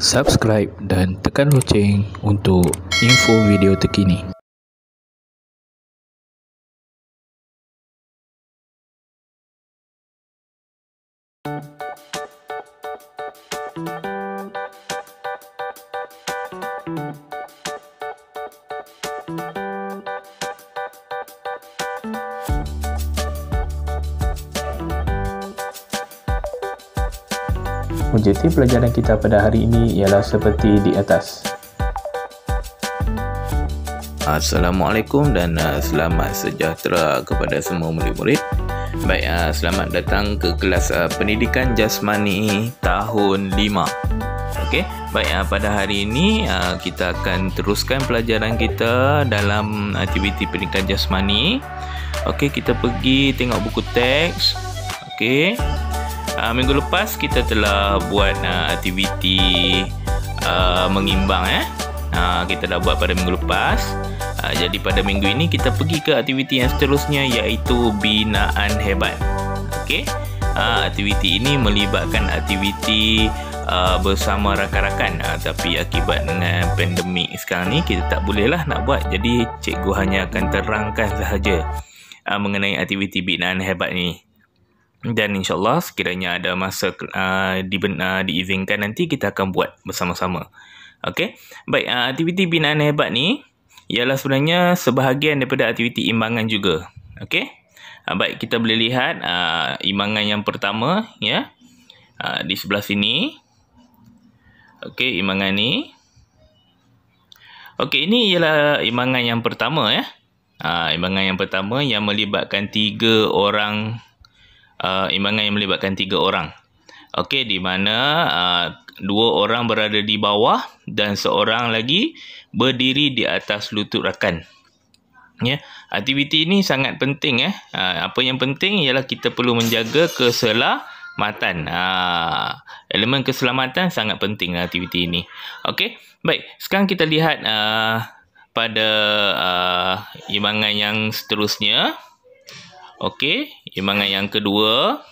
subscribe dan tekan loceng untuk info video terkini. Objektif pelajaran kita pada hari ini ialah seperti di atas. Assalamualaikum dan selamat sejahtera kepada semua murid-murid. Baik, selamat datang ke kelas pendidikan jasmani tahun 5. Okey, baik, pada hari ini kita akan teruskan pelajaran kita dalam aktiviti pendidikan jasmani. Okey, kita pergi tengok buku teks. Okey. Minggu lepas kita telah buat aktiviti mengimbang kita dah buat pada minggu lepas. Jadi pada minggu ini kita pergi ke aktiviti yang seterusnya, iaitu binaan hebat. Okey. Aktiviti ini melibatkan aktiviti bersama rakan-rakan, tapi akibat dengan pandemik sekarang ni kita tak bolehlah nak buat. Jadi cikgu hanya akan terangkan sahaja mengenai aktiviti binaan hebat ni. Dan insyaAllah sekiranya ada masa diizinkan, nanti kita akan buat bersama-sama. Okey. Baik, aktiviti binaan hebat ni ialah sebenarnya sebahagian daripada aktiviti imbangan juga. Okey. Baik, kita boleh lihat imbangan yang pertama, ya. Di sebelah sini. Okey, imbangan ni. Okey, ini ialah imbangan yang pertama, ya. Imbangan yang pertama yang melibatkan 3 orang. Imbangan yang melibatkan 3 orang. Okey, di mana 2 orang berada di bawah dan seorang lagi berdiri di atas lutut rakan. Ya, aktiviti ini sangat penting, ya. Apa yang penting ialah kita perlu menjaga keselamatan. Elemen keselamatan sangat penting dalam aktiviti ini. Okey, baik. Sekarang kita lihat pada imbangan yang seterusnya. Okey, imbangan yang kedua.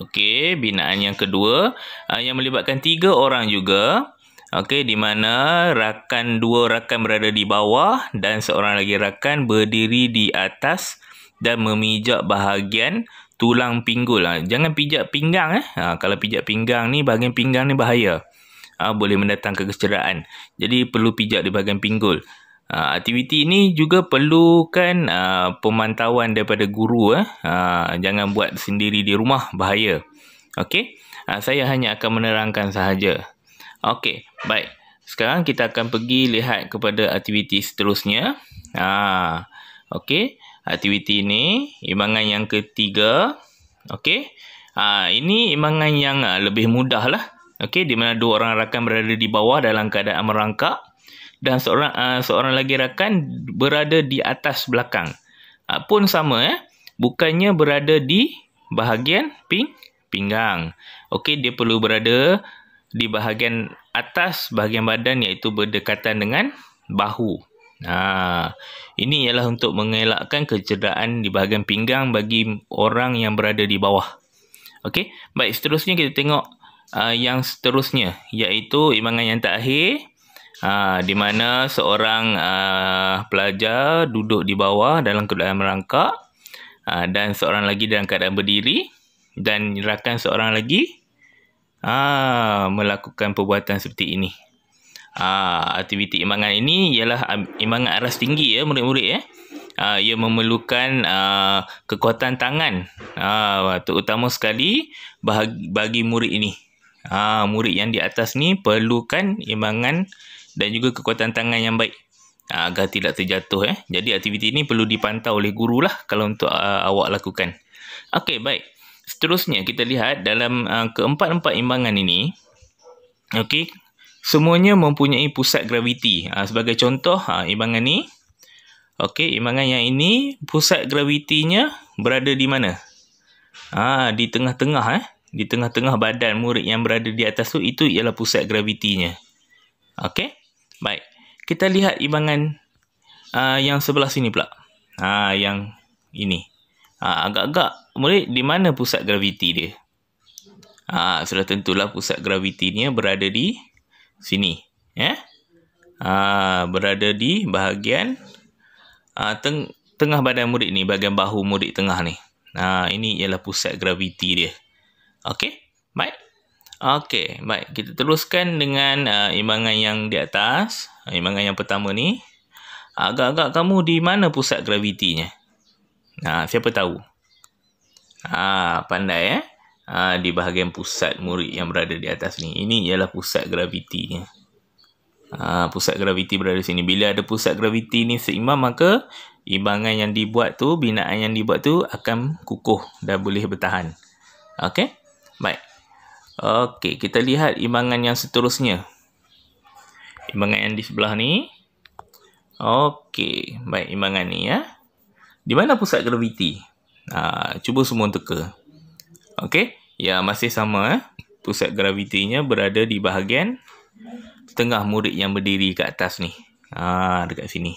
Okey, binaan yang kedua yang melibatkan 3 orang juga. Okey, di mana 2 rakan berada di bawah dan seorang lagi rakan berdiri di atas dan memijak bahagian tulang pinggul. Jangan pijak pinggang. Kalau pijak pinggang ni, bahagian pinggang ni bahaya. Boleh mendatangkan kecederaan. Jadi perlu pijak di bahagian pinggul. Aktiviti ini juga perlukan pemantauan daripada guru. Jangan buat sendiri di rumah, bahaya. Okey, saya hanya akan menerangkan sahaja. Okey, baik. Sekarang kita akan pergi lihat kepada aktiviti seterusnya. Okey, aktiviti ini imbangan yang ketiga. Okey, ini imbangan yang lebih mudah lah. Okey, di mana 2 orang rakan berada di bawah dalam keadaan merangkak. Dan seorang lagi rakan berada di atas belakang. Pun sama, bukannya berada di bahagian pinggang. Okey, dia perlu berada di bahagian atas bahagian badan, iaitu berdekatan dengan bahu. Ini ialah untuk mengelakkan kecederaan di bahagian pinggang bagi orang yang berada di bawah. Okey, baik, seterusnya kita tengok yang seterusnya, iaitu imbangan yang terakhir. Di mana seorang pelajar duduk di bawah dalam keadaan merangkak, dan seorang lagi dalam keadaan berdiri, dan rakan seorang lagi melakukan perbuatan seperti ini. Aktiviti imbangan ini ialah imbangan aras tinggi, ya murid-murid, ya. Ia memerlukan kekuatan tangan, terutama sekali bagi murid ini. Murid yang di atas ni perlukan imbangan dan juga kekuatan tangan yang baik agar tidak terjatuh. Jadi aktiviti ini perlu dipantau oleh guru lah kalau untuk awak lakukan. Okey, baik. Seterusnya kita lihat dalam keempat-empat imbangan ini. Okey, semuanya mempunyai pusat graviti. Sebagai contoh, imbangan ni. Okey, imbangan yang ini pusat gravitinya berada di mana? Di tengah-tengah. Di tengah-tengah badan murid yang berada di atas tu, itu ialah pusat gravitinya. Okey. Baik, kita lihat imbangan yang sebelah sini pula. Yang ini. Agak-agak murid, di mana pusat graviti dia? Sudah tentulah pusat gravitinya berada di sini, ya. Berada di bahagian tengah badan murid ni, bahagian bahu murid tengah ni. Ini ialah pusat graviti dia. Okey, baik. Okey, baik. Kita teruskan dengan imbangan yang di atas. Imbangan yang pertama ni. Agak-agak kamu di mana pusat gravitinya? Siapa tahu? Pandai, di bahagian pusat murid yang berada di atas ni. Ini ialah pusat gravitinya. Pusat graviti berada di sini. Bila ada pusat graviti ni seimbang, maka imbangan yang dibuat tu, binaan yang dibuat tu akan kukuh dan boleh bertahan. Okey? Baik. Okey, kita lihat imbangan yang seterusnya. Imbangan yang di sebelah ni. Okey, baik, imbangan ni, ya. Di mana pusat graviti? Cuba semua teka. Okey, ya, masih sama, pusat gravitinya berada di bahagian tengah murid yang berdiri kat atas ni. Dekat sini.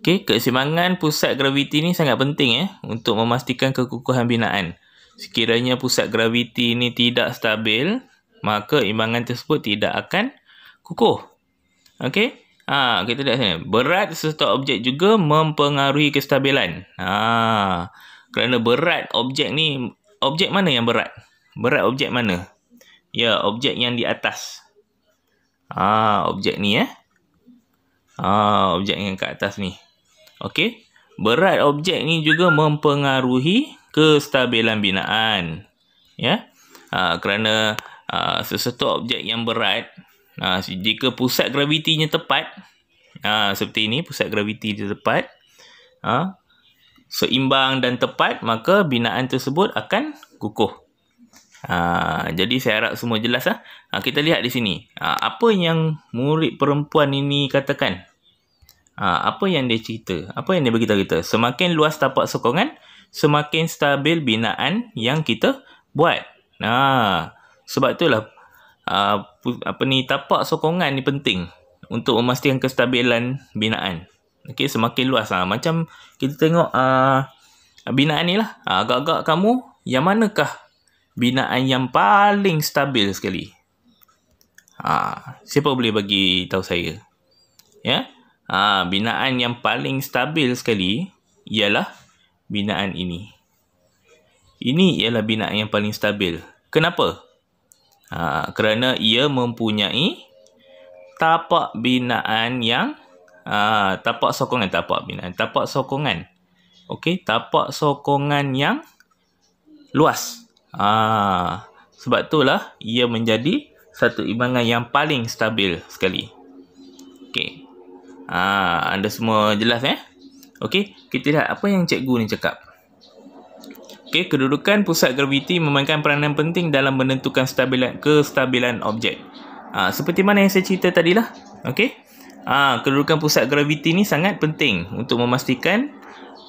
Okey, keseimbangan pusat graviti ni sangat penting, untuk memastikan kekukuhan binaan. Sekiranya pusat graviti ni tidak stabil, maka imbangan tersebut tidak akan kukuh. Okey? Kita lihat sini. Berat serta objek juga mempengaruhi kestabilan. Kerana berat objek ni, objek mana yang berat? Berat objek mana? Ya, objek yang di atas. Objek ni, objek yang kat atas ni. Okey? Berat objek ni juga mempengaruhi kestabilan binaan. Ya? Kerana sesuatu objek yang berat, jika pusat gravitinya tepat, seperti ini, pusat graviti dia tepat, seimbang dan tepat, maka binaan tersebut akan kukuh. Jadi saya harap semua jelas. Kita lihat di sini. Apa yang murid perempuan ini katakan? Apa yang dia cerita? Apa yang dia beritahu kita? Semakin luas tapak sokongan, semakin stabil binaan yang kita buat. Sebab itulah tapak sokongan ni penting untuk memastikan kestabilan binaan. Okey, semakin luas. Macam kita tengok binaan ni lah. Agak-agak kamu, yang manakah binaan yang paling stabil sekali? Siapa boleh bagi tahu saya? Ya? Binaan yang paling stabil sekali ialah binaan ini. Ini ialah binaan yang paling stabil. Kenapa? Kerana ia mempunyai tapak binaan yang tapak sokongan. Okey, tapak sokongan yang luas. Sebab itulah ia menjadi satu imbangan yang paling stabil sekali. Okey. Anda semua jelas, Okey, kita lihat apa yang cikgu ni cakap. Okey, kedudukan pusat graviti memainkan peranan penting dalam menentukan kestabilan objek. Seperti mana yang saya cerita tadilah. Okey. Kedudukan pusat graviti ni sangat penting untuk memastikan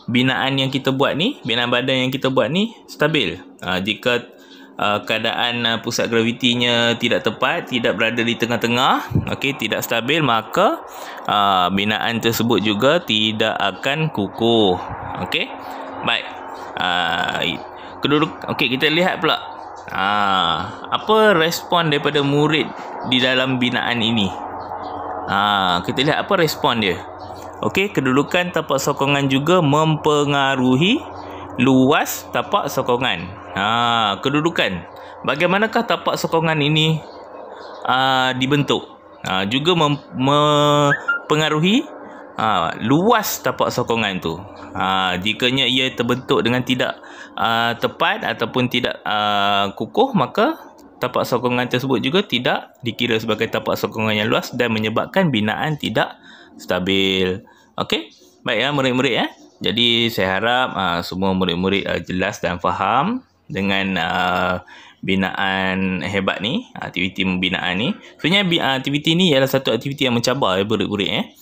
binaan yang kita buat ni, binaan badan yang kita buat ni stabil. Jika keadaan pusat gravitinya tidak tepat, tidak berada di tengah-tengah, okey, tidak stabil, maka binaan tersebut juga tidak akan kukuh. Okey. Baik. Okey, kita lihat pula. Apa respon daripada murid di dalam binaan ini? Kita lihat apa respon dia. Okey, kedudukan tapak sokongan juga mempengaruhi luas tapak sokongan. Kedudukan. Bagaimanakah tapak sokongan ini dibentuk? Juga mempengaruhi luas tapak sokongan tu. Jikanya ia terbentuk dengan tidak tepat ataupun tidak kukuh, maka tapak sokongan tersebut juga tidak dikira sebagai tapak sokongan yang luas dan menyebabkan binaan tidak stabil. Okey, baik murid-murid. Jadi saya harap semua murid-murid jelas dan faham dengan binaan hebat ni, aktiviti pembinaan ni. Sebenarnya aktiviti ni ialah satu aktiviti yang mencabar murid-murid.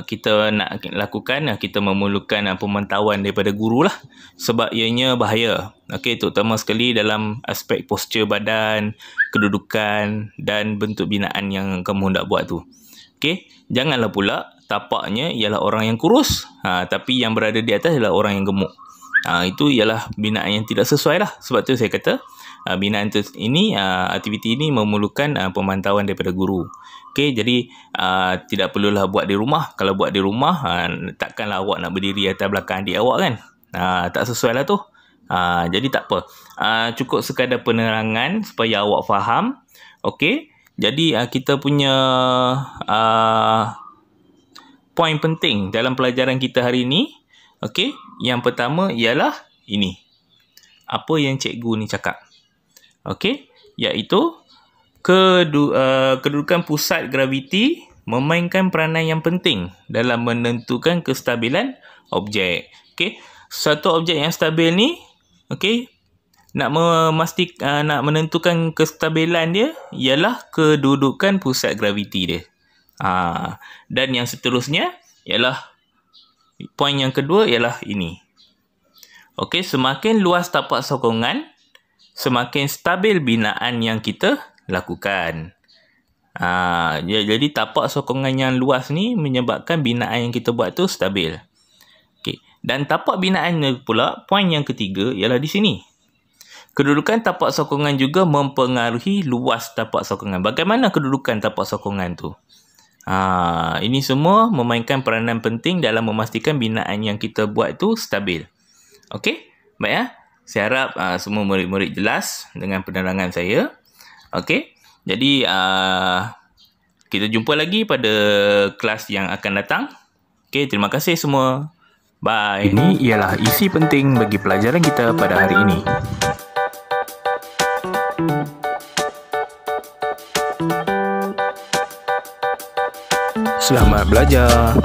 Kita nak lakukan, kita memerlukan pemantauan daripada guru lah, sebab ianya bahaya. Okey, terutama sekali dalam aspek postur badan, kedudukan dan bentuk binaan yang kamu hendak buat tu. Okey, janganlah pula tapaknya ialah orang yang kurus, tapi yang berada di atas ialah orang yang gemuk. Itu ialah binaan yang tidak sesuai lah. Sebab tu saya kata binaan aktiviti ini memerlukan pemantauan daripada guru. Okey, jadi tidak perlulah buat di rumah. Kalau buat di rumah, takkanlah awak nak berdiri atas belakang adik awak kan? Tak sesuai lah tu. Jadi tak apa. Cukup sekadar penerangan supaya awak faham. Okey, jadi kita punya poin penting dalam pelajaran kita hari ini. Okey, yang pertama ialah ini. Apa yang cikgu ni cakap. Okey, iaitu kedudukan pusat graviti memainkan peranan yang penting dalam menentukan kestabilan objek. Okey, satu objek yang stabil ni, okey, nak menentukan kestabilan dia ialah kedudukan pusat graviti dia. Dan yang seterusnya ialah poin yang kedua ialah ini. Okey, semakin luas tapak sokongan, semakin stabil binaan yang kita lakukan. Jadi tapak sokongan yang luas ni menyebabkan binaan yang kita buat tu stabil. Okey, dan tapak binaan pula, poin yang ketiga ialah di sini. Kedudukan tapak sokongan juga mempengaruhi luas tapak sokongan. Bagaimana kedudukan tapak sokongan tu? Ini semua memainkan peranan penting dalam memastikan binaan yang kita buat tu stabil. Okey, baik ya. Saya harap semua murid-murid jelas dengan penerangan saya. Okey, jadi kita jumpa lagi pada kelas yang akan datang. Okey, terima kasih semua. Bye. Ini ialah isi penting bagi pelajaran kita pada hari ini. Selamat belajar.